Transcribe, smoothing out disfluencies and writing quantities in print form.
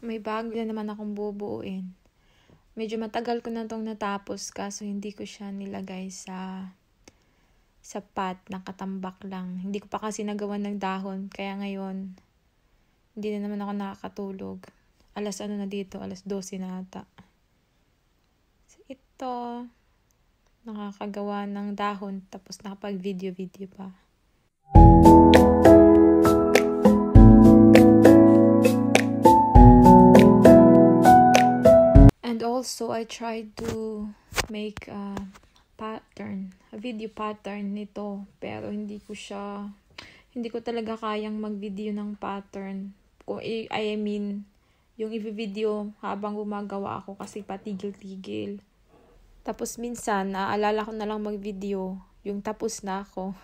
May bago na naman akong bubuuin. Medyo matagal ko na itong natapos kaso hindi ko siya nilagay sa pot, nakatambak lang. Hindi ko pa kasi nagawa ng dahon, kaya ngayon hindi na naman ako nakakatulog. Alas na dito, alas 12 na ata. So, ito, nakakagawa ng dahon tapos nakapag-video pa. And also, I tried to make a video pattern nito. Pero hindi ko talaga kayang mag-video ng pattern. Yung i-video habang gumagawa ako kasi patigil-tigil. Tapos minsan, naaalala ko na lang mag-video yung tapos na ako.